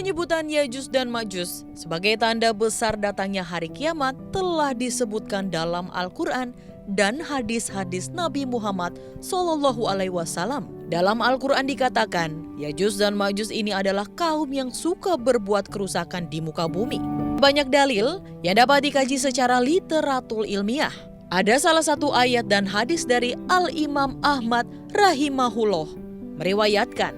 Penyebutan Ya'juj dan Ma'juj sebagai tanda besar datangnya hari kiamat telah disebutkan dalam Al-Quran dan hadis-hadis Nabi Muhammad SAW. Dalam Al-Quran dikatakan, Ya'juj dan Ma'juj ini adalah kaum yang suka berbuat kerusakan di muka bumi. Banyak dalil yang dapat dikaji secara literatur ilmiah. Ada salah satu ayat dan hadis dari Al-Imam Ahmad rahimahullah meriwayatkan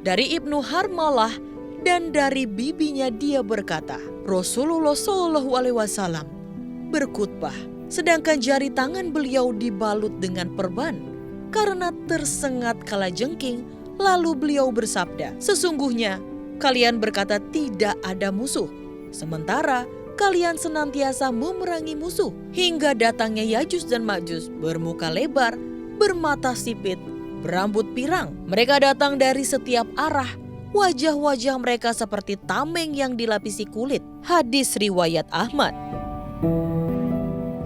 dari Ibnu Harmalah dan dari bibinya dia berkata, Rasulullah SAW berkhutbah, sedangkan jari tangan beliau dibalut dengan perban karena tersengat kalajengking. Lalu beliau bersabda, sesungguhnya kalian berkata tidak ada musuh, sementara kalian senantiasa memerangi musuh hingga datangnya Ya'juj dan Ma'juj bermuka lebar, bermata sipit, berambut pirang. Mereka datang dari setiap arah. Wajah-wajah mereka seperti tameng yang dilapisi kulit. Hadis riwayat Ahmad.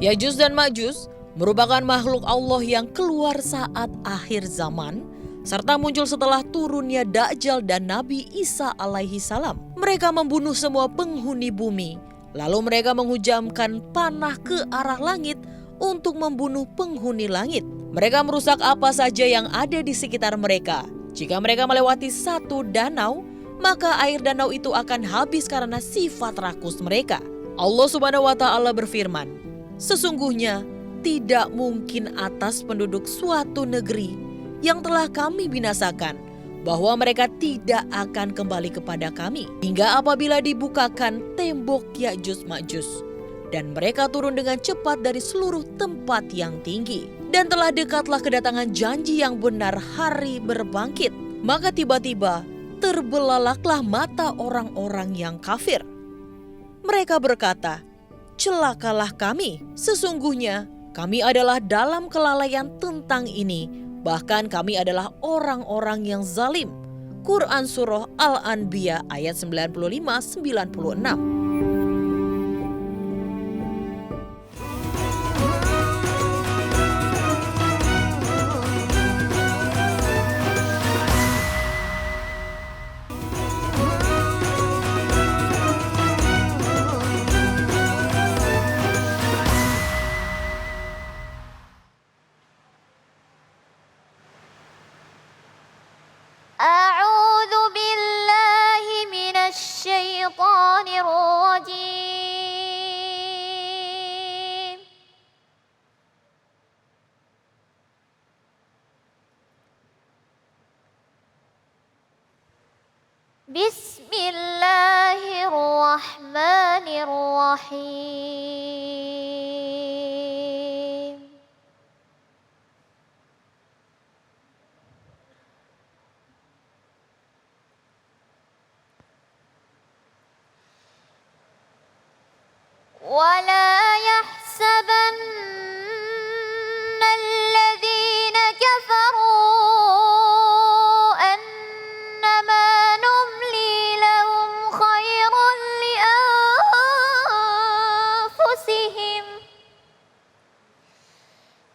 Ya'juj dan Ma'juj merupakan makhluk Allah yang keluar saat akhir zaman, serta muncul setelah turunnya Dajjal dan Nabi Isa alaihi salam. Mereka membunuh semua penghuni bumi, lalu mereka menghujamkan panah ke arah langit untuk membunuh penghuni langit. Mereka merusak apa saja yang ada di sekitar mereka. Jika mereka melewati satu danau, maka air danau itu akan habis karena sifat rakus mereka. Allah Subhanahu wa Ta'ala berfirman, sesungguhnya tidak mungkin atas penduduk suatu negeri yang telah kami binasakan, bahwa mereka tidak akan kembali kepada kami, hingga apabila dibukakan tembok Ya'juj Ma'juj, dan mereka turun dengan cepat dari seluruh tempat yang tinggi. Dan telah dekatlah kedatangan janji yang benar, hari berbangkit. Maka tiba-tiba terbelalaklah mata orang-orang yang kafir. Mereka berkata, celakalah kami, sesungguhnya kami adalah dalam kelalaian tentang ini. Bahkan kami adalah orang-orang yang zalim. Quran Surah Al-Anbiya ayat 95-96. أعوذ بالله من الشيطان الرجيم بسم الله الرحمن الرحيم ولا يحسبن الذين كفروا أنما نملي لهم خير لأنفسهم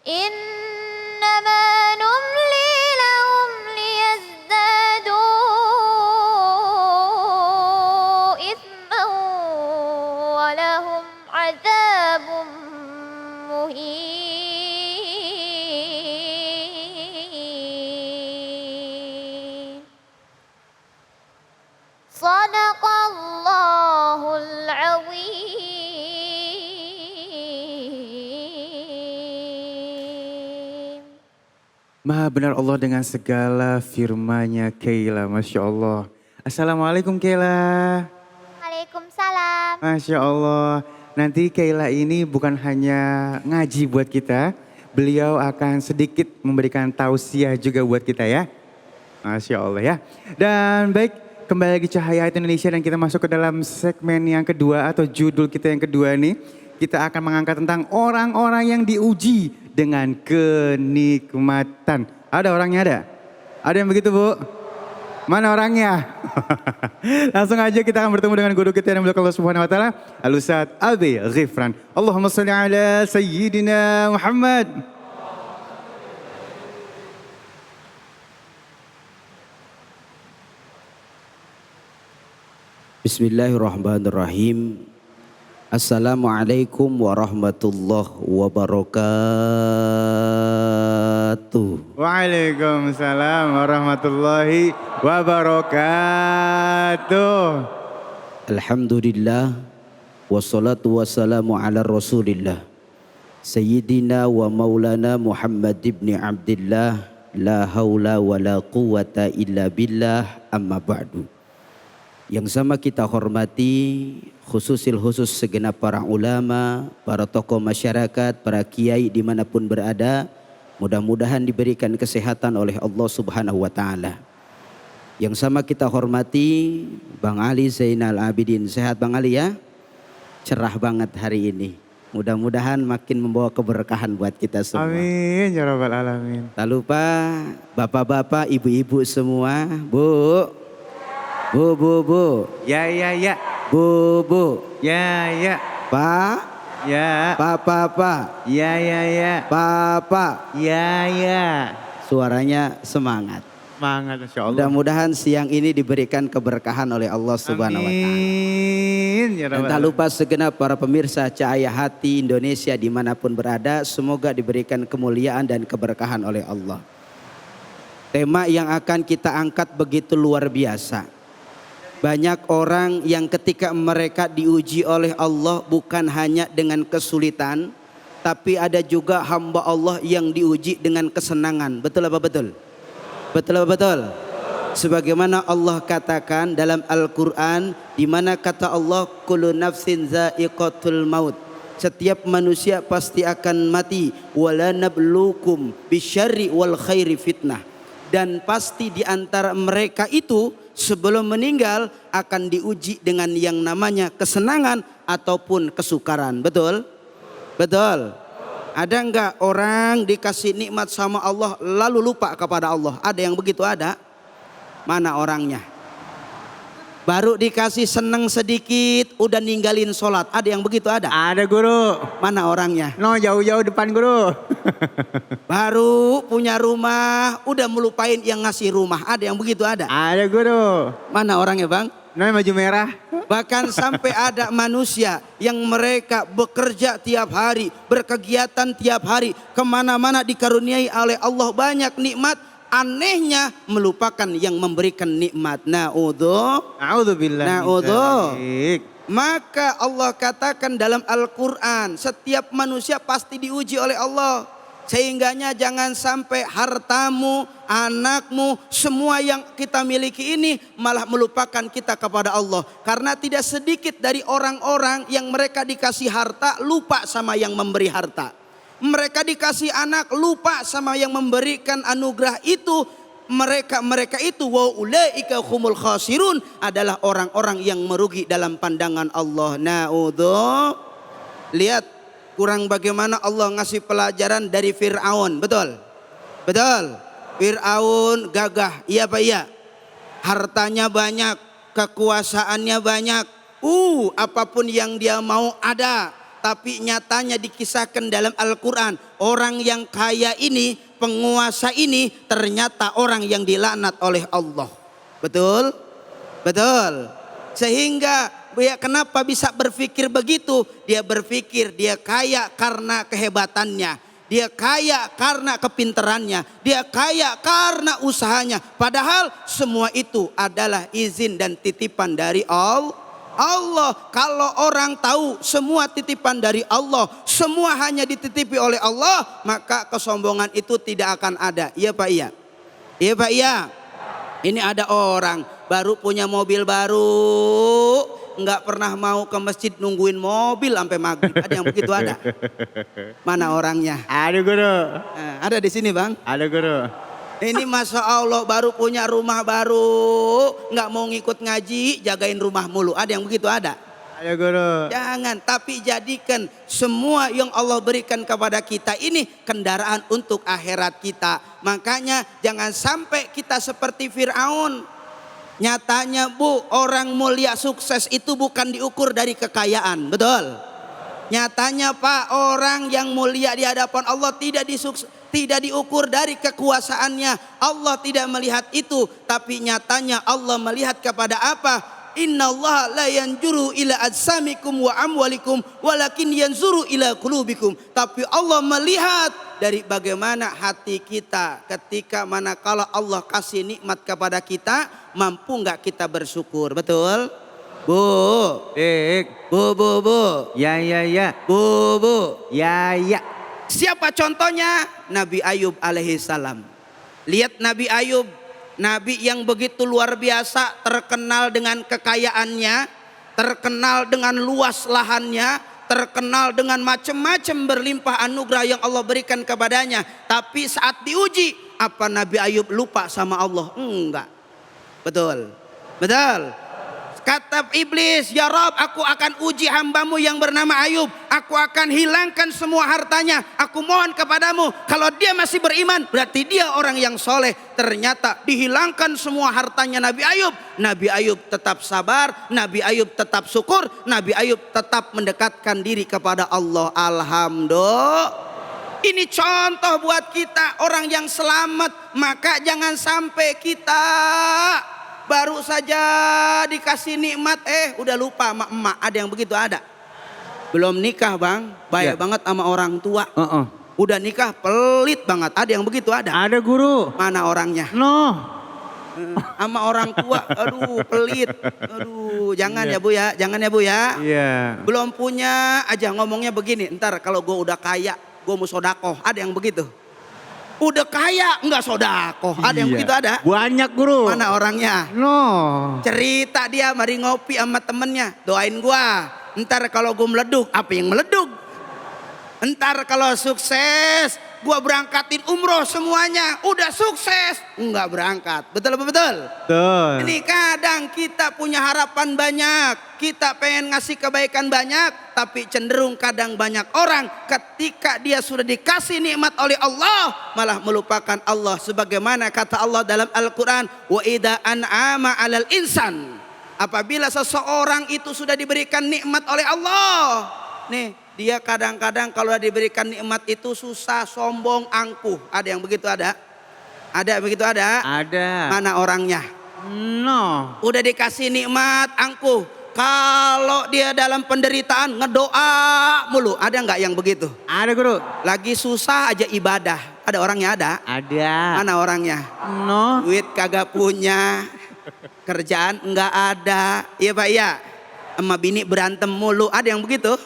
إنما نملي لهم ليزدادوا إثما ولهم عذاب مهين صدق الله العظيم. Maha benar Allah dengan segala firman-Nya, Kaila. Masya Allah. Assalamualaikum Kaila. Waalaikumsalam. Masya Allah. Nanti Kaila ini bukan hanya ngaji buat kita, beliau akan sedikit memberikan tausiah juga buat kita ya. Masya Allah ya. Dan baik, kembali lagi Cahaya Hati Indonesia dan kita masuk ke dalam segmen yang kedua atau judul kita yang kedua nih. Kita akan mengangkat tentang orang-orang yang diuji dengan kenikmatan. Ada orangnya ada? Ada yang begitu Bu? Mana orangnya? Langsung aja kita akan bertemu dengan guru kita yang Allah Subhanahu wa taala, Al-Ustaz Abi Ghifran. Allahumma shalli ala sayyidina Muhammad. Bismillahirrahmanirrahim. Assalamualaikum warahmatullahi wabarakatuh. Waalaikumsalam warahmatullahi wabarakatuh. Alhamdulillah wassalatu wassalamu ala Rasulillah Sayyidina wa maulana Muhammad ibn Abdillah, la haula wa la quwata illa billah, amma ba'du. Yang sama kita hormati khusus segenap para ulama, para tokoh masyarakat, para kiai dimanapun berada, mudah-mudahan diberikan kesehatan oleh Allah Subhanahu wa Ta'ala. Yang sama kita hormati Bang Ali Zainal Abidin. Sehat Bang Ali ya? Cerah banget hari ini. Mudah-mudahan makin membawa keberkahan buat kita semua. Amin ya rabbal alamin. Tak lupa bapak-bapak, ibu-ibu semua. Bu. Ya. Bu. Ya. Pak. Ya. Pak. Ya. Papa. Ya. Suaranya semangat. Semangat Masya Allah. Mudah-mudahan siang ini diberikan keberkahan oleh Allah Subhanahu wa Ta'ala. Amin ya Dan rabbal tak alamin. lupa segenap para pemirsa Cahaya Hati Indonesia dimanapun berada, semoga diberikan kemuliaan dan keberkahan oleh Allah. Tema yang akan kita angkat begitu luar biasa. Banyak orang yang ketika mereka diuji oleh Allah bukan hanya dengan kesulitan, tapi ada juga hamba Allah yang diuji dengan kesenangan. Betul apa betul? Betul. Sebagaimana Allah katakan dalam Al-Quran, di mana kata Allah, kullu nafsin za'iqatul maut. Setiap manusia pasti akan mati. Wala nablukum bisyarri wal khairi fitnah. Dan pasti di antara mereka itu sebelum meninggal akan diuji dengan yang namanya kesenangan ataupun kesukaran. Betul? Ada enggak orang dikasih nikmat sama Allah lalu lupa kepada Allah? Ada yang begitu ada? Mana orangnya? Baru dikasih seneng sedikit udah ninggalin sholat. Ada yang begitu ada? Ada guru. Mana orangnya? No, jauh-jauh depan guru. Baru punya rumah udah melupain yang ngasih rumah. Ada yang begitu ada? Ada guru. Mana orangnya Bang? No, baju merah. Bahkan sampai ada manusia yang mereka bekerja tiap hari, berkegiatan tiap hari, kemana-mana dikaruniai oleh Allah banyak nikmat, anehnya melupakan yang memberikan nikmat. A'udzubillah. Maka Allah katakan dalam Al-Quran, setiap manusia pasti diuji oleh Allah. Sehingganya jangan sampai hartamu, anakmu, semua yang kita miliki ini malah melupakan kita kepada Allah. Karena tidak sedikit dari orang-orang yang mereka dikasih harta lupa sama yang memberi harta. Mereka dikasih anak lupa sama yang memberikan anugerah itu. Mereka itu wa ulaika humul khasirun, adalah orang-orang yang merugi dalam pandangan Allah. Lihat kurang bagaimana Allah ngasih pelajaran dari Fir'aun. Betul. Fir'aun gagah, iya Pak iya. Hartanya banyak, kekuasaannya banyak. Apapun yang dia mau ada. Tapi nyatanya dikisahkan dalam Al-Quran, orang yang kaya ini, penguasa ini ternyata orang yang dilaknat oleh Allah. Betul. Sehingga kenapa bisa berpikir begitu? Dia berpikir dia kaya karena kehebatannya, dia kaya karena kepintarannya, dia kaya karena usahanya. Padahal semua itu adalah izin dan titipan dari Allah. Kalau orang tahu semua titipan dari Allah, semua hanya dititipi oleh Allah, maka kesombongan itu tidak akan ada. Iya Pak iya. Ini ada orang baru punya mobil baru, nggak pernah mau ke masjid nungguin mobil sampai maghrib. Ada yang begitu ada? Mana orangnya? Ada guru. Ada di sini Bang? Ada guru. Ini Masya Allah baru punya rumah baru, nggak mau ngikut ngaji, jagain rumah mulu. Ada yang begitu ada? Ada guru. Jangan, tapi jadikan semua yang Allah berikan kepada kita ini kendaraan untuk akhirat kita. Makanya jangan sampai kita seperti Fir'aun. Nyatanya Bu, orang mulia sukses itu bukan diukur dari kekayaan, betul? Nyatanya Pak, orang yang mulia di hadapan Allah tidak diukur dari kekuasaannya. Allah tidak melihat itu, tapi nyatanya Allah melihat kepada apa? Innallaha la yanzuru ila ajsamikum wa amwalikum walakin yanzuru ila qulubikum. Tapi Allah melihat dari bagaimana hati kita ketika manakala Allah kasih nikmat kepada kita, mampu enggak kita bersyukur. Betul? Bu. Bu. Ya. Bu. Ya. Siapa contohnya? Nabi Ayub alaihi salam. Lihat Nabi Ayub, Nabi yang begitu luar biasa, terkenal dengan kekayaannya, terkenal dengan luas lahannya, terkenal dengan macam-macam berlimpah anugerah yang Allah berikan kepadanya. Tapi saat diuji, apa Nabi Ayub lupa sama Allah? Enggak. Betul. Kata iblis, ya Rob, aku akan uji hambamu yang bernama Ayub. Aku akan hilangkan semua hartanya. Aku mohon kepadamu, kalau dia masih beriman, berarti dia orang yang soleh. Ternyata dihilangkan semua hartanya Nabi Ayub. Nabi Ayub tetap sabar, Nabi Ayub tetap syukur, Nabi Ayub tetap mendekatkan diri kepada Allah. Alhamdulillah. Ini contoh buat kita orang yang selamat. Maka jangan sampai kita baru saja dikasih nikmat, udah lupa sama emak. Ada yang begitu ada. Belum nikah bang, baik banget sama orang tua. Udah nikah pelit banget. Ada yang begitu ada. Ada guru. Mana orangnya? No. Sama orang tua, aduh pelit. Aduh, jangan ya Bu ya, jangan ya Bu ya. Iya. Belum punya aja ngomongnya begini. Ntar kalau gue udah kaya, gue mau sodakoh. Ada yang begitu. Udah kaya enggak sodakoh. Ada yang begitu ada? Banyak guru. Mana orangnya? No. Cerita dia mari ngopi sama temennya. Doain gua. Ntar kalau gua meleduk, apa yang meleduk? Ntar kalau sukses, gua berangkatin umroh semuanya. Udah sukses, enggak berangkat. Betul apa betul? Betul. Ini kadang kita punya harapan banyak. Kita pengen ngasih kebaikan banyak. Tapi cenderung kadang banyak orang ketika dia sudah dikasih nikmat oleh Allah, malah melupakan Allah. Sebagaimana kata Allah dalam Al-Quran, wa idza an'ama 'alal insan. Apabila seseorang itu sudah diberikan nikmat oleh Allah, nih dia kadang-kadang kalau diberikan nikmat itu susah, sombong, angkuh. Ada yang begitu ada? Ada yang begitu ada? Ada. Mana orangnya? No. Udah dikasih nikmat, angkuh. Kalau dia dalam penderitaan ngedoa mulu. Ada nggak yang begitu? Ada guru. Lagi susah aja ibadah. Ada orangnya ada? Ada. Mana orangnya? No. Duit kagak punya. Kerjaan nggak ada. Iya Pak iya. Sama bini berantem mulu. Ada yang begitu?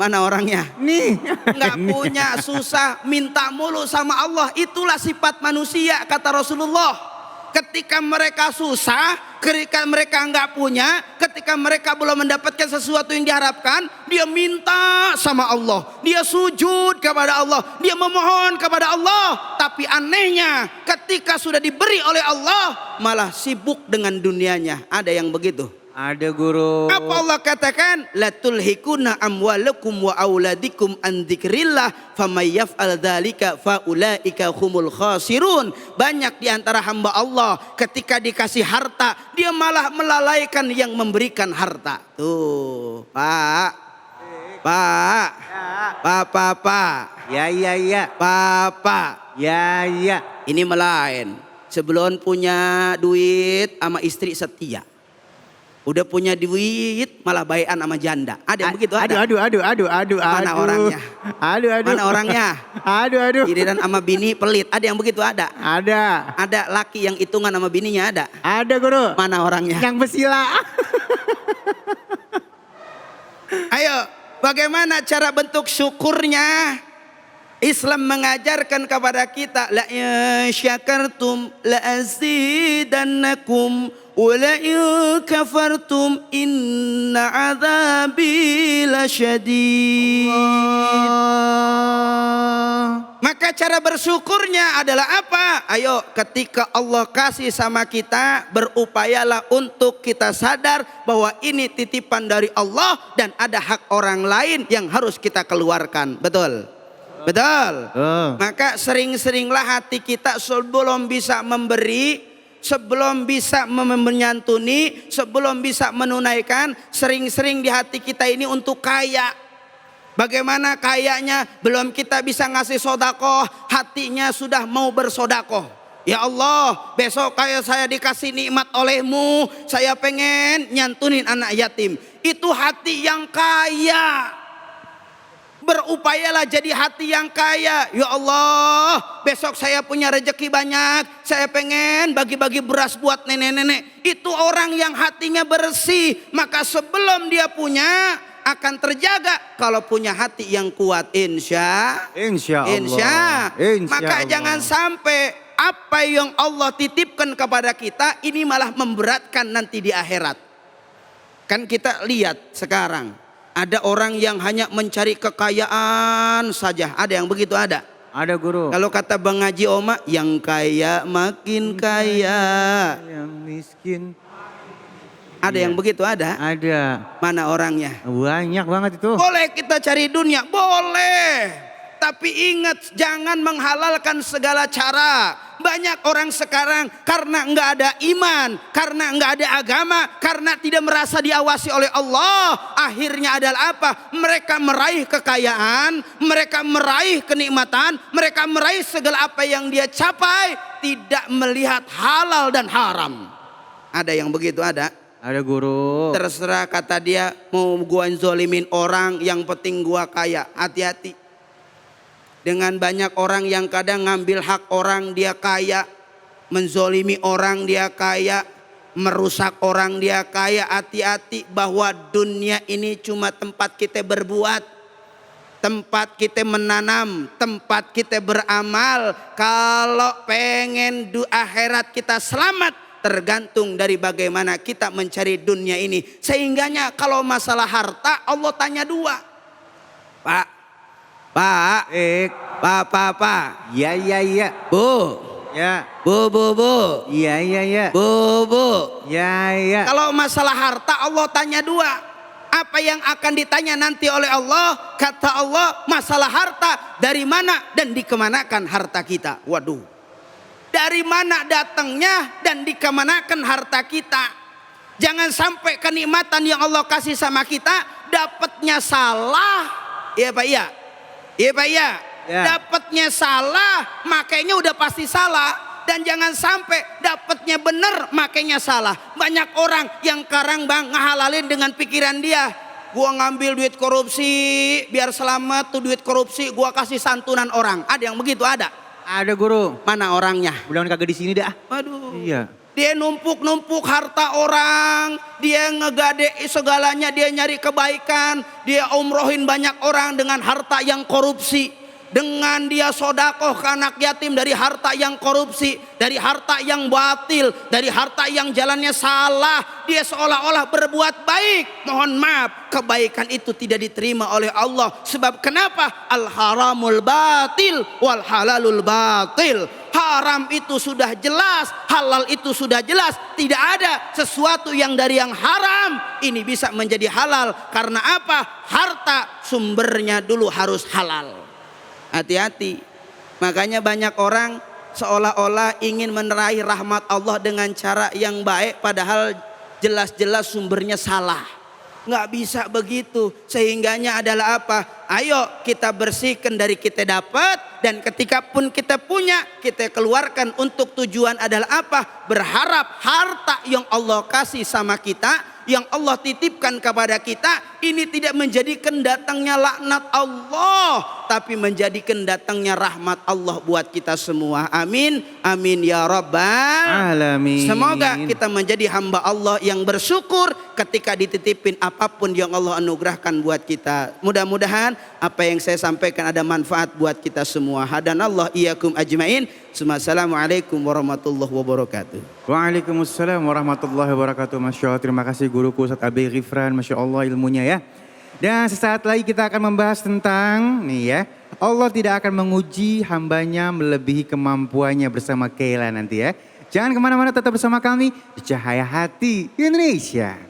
Mana orangnya? Nih. Nggak punya, susah, minta mulu sama Allah. Itulah sifat manusia kata Rasulullah. Ketika mereka susah, ketika mereka nggak punya, ketika mereka belum mendapatkan sesuatu yang diharapkan, dia minta sama Allah, dia sujud kepada Allah, dia memohon kepada Allah. Tapi anehnya, ketika sudah diberi oleh Allah, malah sibuk dengan dunianya. Ada yang begitu? Ada guru. Apa Allah katakan? La tulhikuna amwalakum wa auladikum an dzikrillah faman yaf'al dzalika faulaika humul khasirun. Banyak di antara hamba Allah ketika dikasih harta, dia malah melalaikan yang memberikan harta. Tuh, Pak. Ya. Bapak. Ya. Ini melain. Sebelum punya duit sama istri setia. Udah punya duit malah baikan sama janda. Ada yang begitu ada? Aduh. Mana orangnya? Aduh. Mana orangnya? Aduh. Iridan sama bini pelit. Ada yang begitu ada? Ada. Ada laki yang hitungan sama bininya ada? Ada guru. Mana orangnya? Yang bersila. Ayo, bagaimana cara bentuk syukurnya? Islam mengajarkan kepada kita, la in syakartum la azidannakum wa la in kafartum inna adzabi lasyadid. Maka cara bersyukurnya adalah apa? Ayo, ketika Allah kasih sama kita, berupayalah untuk kita sadar bahwa ini titipan dari Allah dan ada hak orang lain yang harus kita keluarkan. Betul? Betul. Maka sering-seringlah hati kita sebelum bisa memberi, sebelum bisa menyantuni, sebelum bisa menunaikan, sering-sering di hati kita ini untuk kaya. Bagaimana kayanya? Belum kita bisa ngasih sodakoh, hatinya sudah mau bersodakoh. Ya Allah, besok kayak saya dikasih nikmat olehmu, saya pengen nyantunin anak yatim. Itu hati yang kaya. Berupayalah jadi hati yang kaya. Ya Allah, besok saya punya rezeki banyak, saya pengen bagi-bagi beras buat nenek-nenek. Itu orang yang hatinya bersih. Maka sebelum dia punya, akan terjaga kalau punya hati yang kuat. Insya Allah. Maka jangan sampai apa yang Allah titipkan kepada kita ini malah memberatkan nanti di akhirat. Kan kita lihat sekarang ada orang yang hanya mencari kekayaan saja. Ada yang begitu ada? Ada guru. Kalau kata Bang Haji Oma, yang kaya makin kaya. Yang miskin. Ada yang begitu ada? Ada. Mana orangnya? Banyak banget itu. Boleh kita cari dunia, boleh. Tapi ingat, jangan menghalalkan segala cara. Banyak orang sekarang karena enggak ada iman, karena enggak ada agama, karena tidak merasa diawasi oleh Allah, akhirnya adalah apa? Mereka meraih kekayaan, mereka meraih kenikmatan, mereka meraih segala apa yang dia capai, tidak melihat halal dan haram. Ada yang begitu ada? Ada guru. Terserah kata dia, mau gua zolimin orang, yang penting gua kaya. Hati-hati. Dengan banyak orang yang kadang ngambil hak orang dia kaya, menzolimi orang dia kaya, merusak orang dia kaya. Hati-hati bahwa dunia ini cuma tempat kita berbuat, tempat kita menanam, tempat kita beramal. Kalau pengen akhirat kita selamat, tergantung dari bagaimana kita mencari dunia ini. Sehingganya kalau masalah harta Allah tanya dua. Pak, Pak. Ya. Bu. Ya. Bu. Ya. Bu. Ya. Kalau masalah harta Allah tanya dua. Apa yang akan ditanya nanti oleh Allah? Kata Allah, masalah harta dari mana dan dikemanakan harta kita. Waduh. Dari mana datangnya dan dikemanakan harta kita. Jangan sampai kenikmatan yang Allah kasih sama kita dapatnya salah. Iya Pak, iya. Iya Pak, iya. Ya. Dapatnya salah, makanya udah pasti salah. Dan jangan sampai dapatnya benar, makanya salah. Banyak orang yang sekarang bang ngehalalin dengan pikiran dia. Gua ngambil duit korupsi, biar selamat tuh duit korupsi, gua kasih santunan orang. Ada yang begitu ada? Ada guru. Mana orangnya? Mudah-mudahan kagak di sini dah. Waduh. Iya. Dia numpuk-numpuk harta orang, dia ngegade segalanya, dia nyari kebaikan, dia umrohin banyak orang dengan harta yang korupsi. Dengan dia sodakoh ke anak yatim dari harta yang korupsi, dari harta yang batil, dari harta yang jalannya salah. Dia seolah-olah berbuat baik. Mohon maaf, kebaikan itu tidak diterima oleh Allah. Sebab kenapa? Al-haramul batil wal halalul batil. Haram itu sudah jelas, halal itu sudah jelas. Tidak ada sesuatu yang dari yang haram ini bisa menjadi halal. Karena apa? Harta sumbernya dulu harus halal. Hati-hati. Makanya banyak orang seolah-olah ingin menerai rahmat Allah dengan cara yang baik, padahal jelas-jelas sumbernya salah. Nggak bisa begitu. Sehingganya adalah apa? Ayo kita bersihkan dari kita dapat, dan ketika pun kita punya, kita keluarkan untuk tujuan adalah apa? Berharap harta yang Allah kasih sama kita, yang Allah titipkan kepada kita, ini tidak menjadikan datangnya laknat Allah, tapi menjadikan datangnya rahmat Allah buat kita semua. Amin. Amin ya rabbal Alamin. Semoga kita menjadi hamba Allah yang bersyukur ketika dititipin apapun yang Allah anugerahkan buat kita. Mudah-mudahan apa yang saya sampaikan ada manfaat buat kita semua. Hadanallah iyyakum ajmain. Assalamualaikum warahmatullahi wabarakatuh. Waalaikumsalam warahmatullahi wabarakatuh. Masya Allah, terima kasih guruku Ustaz Abi Ghifran. Masya Allah ilmunya ya. Dan sesaat lagi kita akan membahas tentang nih ya, Allah tidak akan menguji hambanya melebihi kemampuannya bersama Kayla nanti ya. Jangan kemana-mana, tetap bersama kami di Cahaya Hati Indonesia.